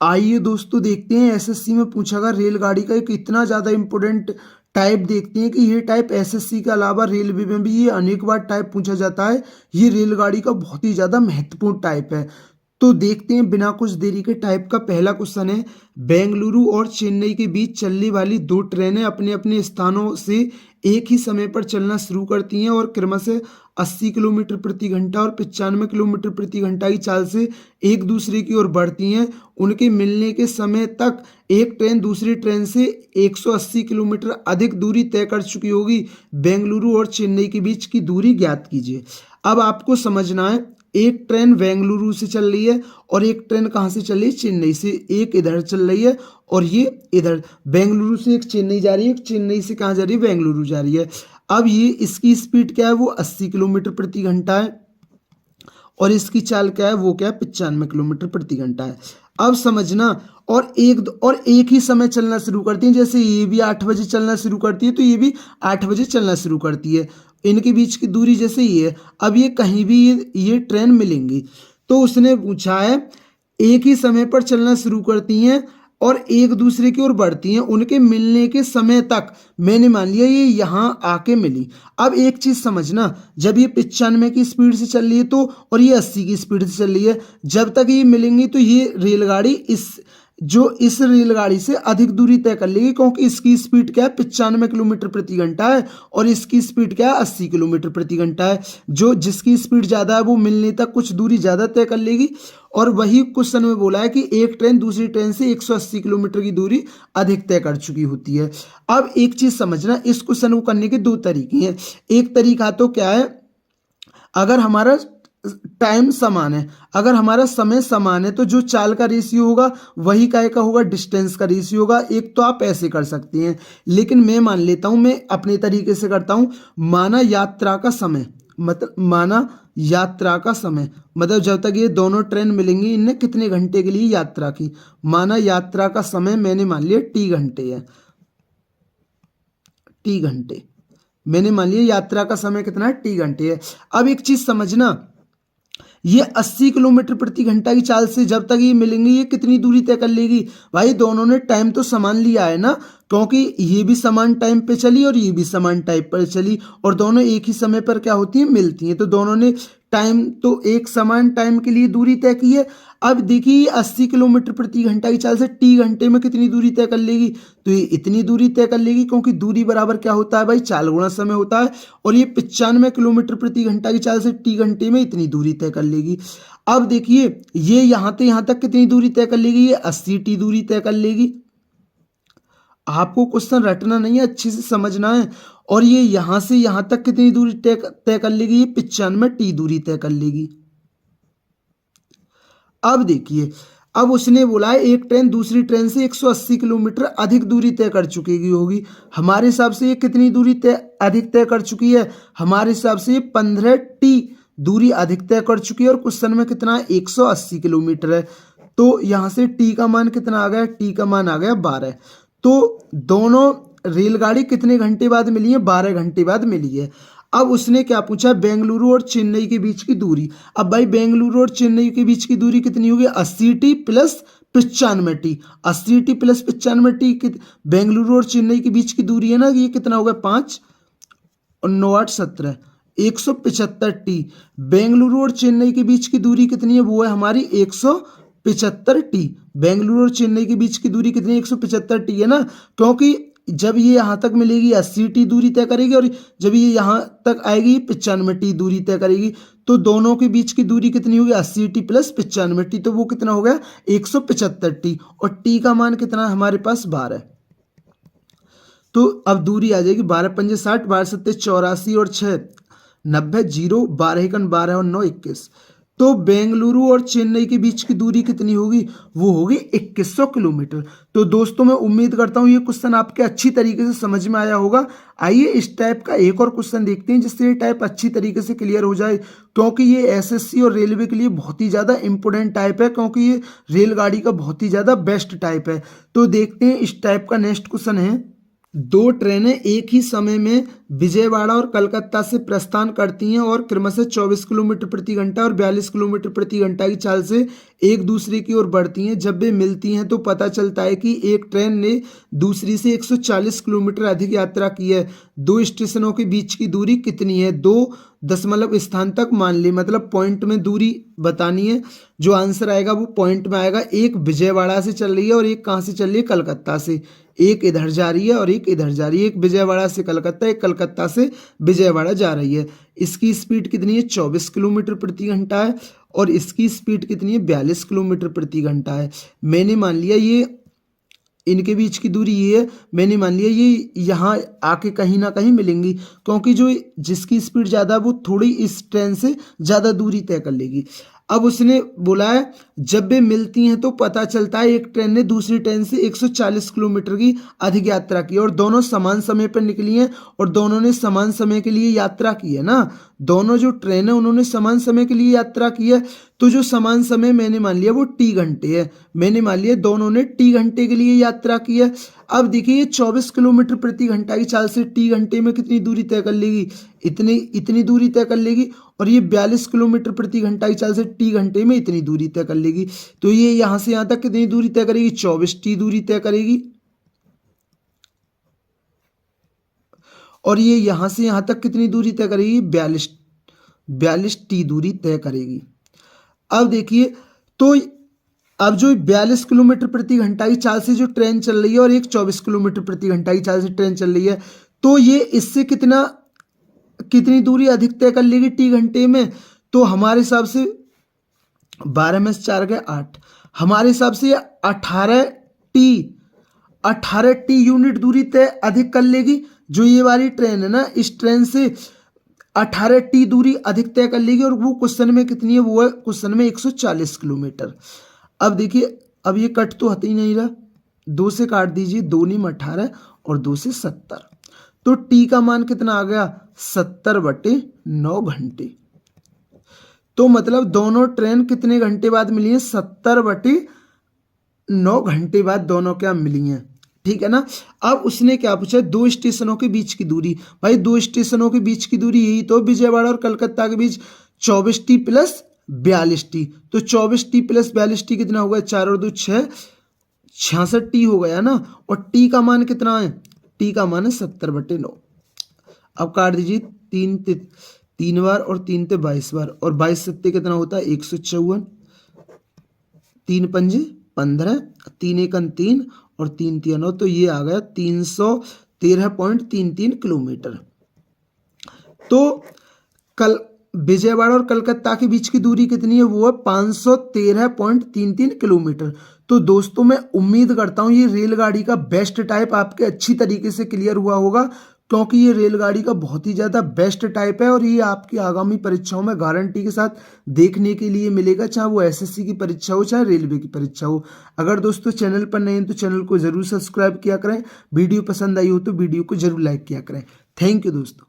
आइए दोस्तों देखते हैं एसएससी में पूछा गया रेलगाड़ी का एक इतना ज़्यादा इम्पोर्टेंट टाइप देखते हैं कि ये टाइप एसएससी के अलावा रेलवे में भी ये अनेक बार टाइप पूछा जाता है। ये रेलगाड़ी का बहुत ही ज़्यादा महत्वपूर्ण टाइप है। तो देखते हैं बिना कुछ देरी के टाइप का पहला क्वेश्चन है। बेंगलुरु और चेन्नई के बीच चलने वाली दो ट्रेनें अपने अपने स्थानों से एक ही समय पर चलना शुरू करती हैं और क्रमशः 80 किलोमीटर प्रति घंटा और 95 किलोमीटर प्रति घंटा की चाल से एक दूसरे की ओर बढ़ती हैं। उनके मिलने के समय तक एक ट्रेन दूसरी ट्रेन से 180 किलोमीटर अधिक दूरी तय कर चुकी होगी। बेंगलुरु और चेन्नई के बीच की दूरी ज्ञात कीजिए। अब आपको समझना है, एक ट्रेन बेंगलुरु से चल रही है और एक ट्रेन कहाँ से चल रही है, चेन्नई से। एक इधर चल रही है और ये इधर बेंगलुरु से एक चेन्नई जा रही है, एक चेन्नई से कहाँ जा रही है, बेंगलुरु जा रही है। अब ये इसकी स्पीड क्या है, वो 80 किलोमीटर प्रति घंटा है और इसकी चाल क्या है, वो क्या है, 95 किलोमीटर प्रति घंटा है। अब समझना, और एक ही समय चलना शुरू करती है। जैसे ये भी 8 बजे चलना शुरू करती है तो ये भी 8 बजे चलना शुरू करती है। इनके बीच की दूरी जैसे ये है। अब ये कहीं भी ये ट्रेन मिलेंगी। तो उसने पूछा है एक ही समय पर चलना शुरू करती हैं और एक दूसरे की ओर बढ़ती हैं, उनके मिलने के समय तक। मैंने मान लिया ये यहाँ आके मिली। अब एक चीज समझना, जब ये 95 की स्पीड से चल रही है तो और ये 80 की स्पीड से चल रही है, जब तक ये मिलेंगी तो ये रेलगाड़ी इस रेलगाड़ी से अधिक दूरी तय कर लेगी, क्योंकि इसकी स्पीड क्या है, 95 किलोमीटर प्रति घंटा है और इसकी स्पीड क्या है, 80 किलोमीटर प्रति घंटा है। जो जिसकी स्पीड ज़्यादा है वो मिलने तक कुछ दूरी ज़्यादा तय कर लेगी। और वही क्वेश्चन में बोला है कि एक ट्रेन दूसरी ट्रेन से 180 किलोमीटर की दूरी अधिक तय कर चुकी होती है। अब एक चीज़ समझना, इस क्वेश्चन को करने के दो तरीके हैं। एक तरीका तो क्या है, अगर हमारा टाइम समान है, अगर हमारा समय समान है तो जो चाल का रेशियो होगा वही काय का होगा, डिस्टेंस का रेशियो होगा। एक तो आप ऐसे कर सकते हैं, लेकिन मैं मान लेता हूं, मैं अपने तरीके से करता हूं। माना यात्रा का समय, मतलब जब तक ये दोनों ट्रेन मिलेंगी, इनने कितने घंटे के लिए यात्रा की। माना यात्रा का समय मैंने मान लिया टी घंटे है, टी घंटे मैंने मान लिया यात्रा का समय कितना है, टी घंटे है। अब एक चीज समझना, ये 80 किलोमीटर प्रति घंटा की चाल से जब तक ये मिलेंगी ये कितनी दूरी तय कर लेगी। भाई दोनों ने टाइम तो समान लिया है ना, क्योंकि ये भी समान टाइम पे चली और ये भी समान टाइम पर चली और दोनों एक ही समय पर क्या होती हैं, मिलती हैं। तो दोनों ने टाइम तो एक समान टाइम के लिए दूरी तय की है। अब देखिए 80 किलोमीटर प्रति घंटा की चाल से टी घंटे में कितनी दूरी तय कर लेगी, तो ये इतनी दूरी तय कर लेगी, क्योंकि दूरी बराबर क्या होता है भाई, चाल गुणा समय होता है। और ये 95 किलोमीटर प्रति घंटा की चाल से टी घंटे में इतनी दूरी तय कर लेगी। अब देखिए ये यहाँ से यहाँ तक कितनी दूरी तय कर लेगी, ये 80 टी दूरी तय कर लेगी। आपको क्वेश्चन रटना नहीं है, अच्छे से समझना है। और ये यहां से यहां तक कितनी दूरी तय कर लेगी, ये 95 टी दूरी तय कर लेगी। अब देखिए, अब उसने बोला है एक ट्रेन दूसरी ट्रेन से 180 किलोमीटर अधिक दूरी तय कर चुकी होगी। हमारे हिसाब से ये कितनी दूरी अधिक तय कर चुकी है, हमारे हिसाब से ये 15 टी दूरी अधिक तय कर चुकी है। और क्वेश्चन में कितना है, 180 किलोमीटर है। तो यहां से टी का मान कितना आ गया, टी का मान आ गया 12। तो दोनों रेलगाड़ी कितने घंटे बाद मिली है, 12 घंटे बाद मिली है। अब उसने क्या पूछा, बेंगलुरु और चेन्नई के बीच की दूरी। अब भाई बेंगलुरु और चेन्नई के बीच की दूरी कितनी होगी, 80 T plus 95 T. 80 T plus 95 T Bengaluru और चेन्नई के बीच की दूरी है ना, ये कितना होगा, 5 और 9 8 17, 175 टी। बेंगलुरु और चेन्नई के बीच की दूरी कितनी है, वो है हमारी 175 टी। बेंगलुरु और चेन्नई के बीच की दूरी कितनी है, 175 टी है ना, क्योंकि जब ये यहाँ तक मिलेगी 80 टी दूरी तय करेगी और जब ये यहाँ तक आएगी 95 टी दूरी तय करेगी। तो दोनों के बीच की दूरी कितनी होगी, 80 टी प्लस 95 टी, तो वो कितना हो गया, 175 टी। और टी का मान कितना है हमारे पास, 12। तो अब दूरी आ जाएगी 12 पंजे 60, 12 सत्ते 84 और 6 90, 0 12 एकन 12 और 9 21। तो बेंगलुरु और चेन्नई के बीच की दूरी कितनी होगी, वो होगी 2100 किलोमीटर। तो दोस्तों मैं उम्मीद करता हूँ ये क्वेश्चन आपके अच्छी तरीके से समझ में आया होगा। आइए इस टाइप का एक और क्वेश्चन देखते हैं जिससे ये टाइप अच्छी तरीके से क्लियर हो जाए, क्योंकि ये एसएससी और रेलवे के लिए बहुत ही ज़्यादा इंपॉर्टेंट टाइप है, क्योंकि ये रेलगाड़ी का बहुत ही ज़्यादा बेस्ट टाइप है। तो देखते हैं इस टाइप का नेक्स्ट क्वेश्चन है। दो ट्रेनें एक ही समय में विजयवाड़ा और कलकत्ता से प्रस्थान करती हैं और क्रमशः 24 किलोमीटर प्रति घंटा और 42 किलोमीटर प्रति घंटा की चाल से एक दूसरे की ओर बढ़ती हैं। जब वे मिलती हैं तो पता चलता है कि एक ट्रेन ने दूसरी से 140 किलोमीटर अधिक यात्रा की है। दो स्टेशनों के बीच की दूरी कितनी है? 2 स्थान तक मान ली, मतलब पॉइंट में दूरी बतानी है। जो आंसर आएगा वो पॉइंट में आएगा। एक विजयवाड़ा से चल रही है और एक कहाँ से चल रही है? कलकत्ता से। एक इधर जा रही है और एक इधर जा रही है। एक विजयवाड़ा से कलकत्ता, एक कलकत्ता से विजयवाड़ा जा रही है। इसकी स्पीड कितनी है? 24 किलोमीटर प्रति घंटा है और इसकी स्पीड कितनी है? 42 किलोमीटर प्रति घंटा है। मैंने मान लिया ये इनके बीच की दूरी ये है, मैंने मान लिया ये यहाँ आके कहीं ना कहीं मिलेंगी, क्योंकि जो जिसकी स्पीड ज़्यादा वो थोड़ी इस ट्रेन से ज़्यादा दूरी तय कर लेगी। अब उसने बोला है जब वे मिलती हैं तो पता चलता है एक ट्रेन ने दूसरी ट्रेन से 140 किलोमीटर की अधिक यात्रा की और दोनों समान समय पर निकली हैं और दोनों ने समान समय के लिए यात्रा की है ना। दोनों जो ट्रेन है उन्होंने समान समय के लिए यात्रा की है। तो जो समान समय मैंने मान लिया वो टी घंटे है। मैंने मान लिया दोनों ने टी घंटे के लिए यात्रा की है। अब देखिए 24 किलोमीटर प्रति घंटा की चाल से टी घंटे में कितनी दूरी तय कर लेगी? इतनी दूरी तय कर लेगी। और ये 42 किलोमीटर प्रति घंटा की चाल से टी घंटे में इतनी दूरी तय कर लेगी। तो ये यहाँ से यहाँ तक कितनी दूरी तय करेगी? 24 टी दूरी तय करेगी। और ये यहाँ से यहाँ तक कितनी दूरी तय करेगी? 42 टी दूरी तय करेगी। अब देखिए तो अब जो 42 किलोमीटर प्रति घंटा की चाल से जो ट्रेन चल रही है और एक 24 किलोमीटर प्रति घंटा की चाल से ट्रेन चल रही है, तो ये इससे कितनी दूरी अधिक तय कर लेगी टी घंटे में? तो हमारे हिसाब से 12 में से 4 गए 8, हमारे हिसाब से ये 18 टी यूनिट दूरी तय अधिक कर लेगी। जो ये वाली ट्रेन है ना, इस ट्रेन से 18 टी दूरी अधिक तय कर लेगी। और वो क्वेश्चन में कितनी है? वो है क्वेश्चन में 140 किलोमीटर। अब देखिए अब ये कट तो हट ही नहीं रहा, 2 से काट दीजिए, 2 नीम 18 और 2 से 70। तो टी का मान कितना आ गया? 70/9 घंटे। तो मतलब दोनों ट्रेन कितने घंटे बाद मिली है? 70/9 घंटे बाद दोनों क्या मिली हैं। ठीक है ना। अब उसने क्या पूछा? दो स्टेशनों के बीच की दूरी। भाई दो स्टेशनों के बीच की दूरी यही तो विजयवाड़ा और कलकत्ता के बीच 24 टी प्लस 42 टी। तो 24 टी प्लस 42 टी कितना होगा? 4 और 2 6, 66 टी हो गया ना। और टी का मान कितना है? टी का मान है 70/9। अब काट दीजिए, 3 बार और 3 ते 22 बार और 22 सत्ते कितना होता है? 154। 3 पंजे 15, 3 एकन 3 और 3 तिया 9। तो ये आ गया 313.33 किलोमीटर। तो कल विजयवाड़ा और कलकत्ता के बीच की दूरी कितनी है? वो है 513.33 किलोमीटर। तो दोस्तों मैं उम्मीद करता हूँ ये रेलगाड़ी का बेस्ट टाइप आपके अच्छी तरीके से क्लियर हुआ होगा, क्योंकि ये रेलगाड़ी का बहुत ही ज़्यादा बेस्ट टाइप है और ये आपकी आगामी परीक्षाओं में गारंटी के साथ देखने के लिए मिलेगा, चाहे वो एसएससी की परीक्षा हो चाहे रेलवे की परीक्षा हो। अगर दोस्तों चैनल पर नए हैं तो चैनल को ज़रूर सब्सक्राइब किया करें। वीडियो पसंद आई हो तो वीडियो को ज़रूर लाइक किया करें। थैंक यू दोस्तों।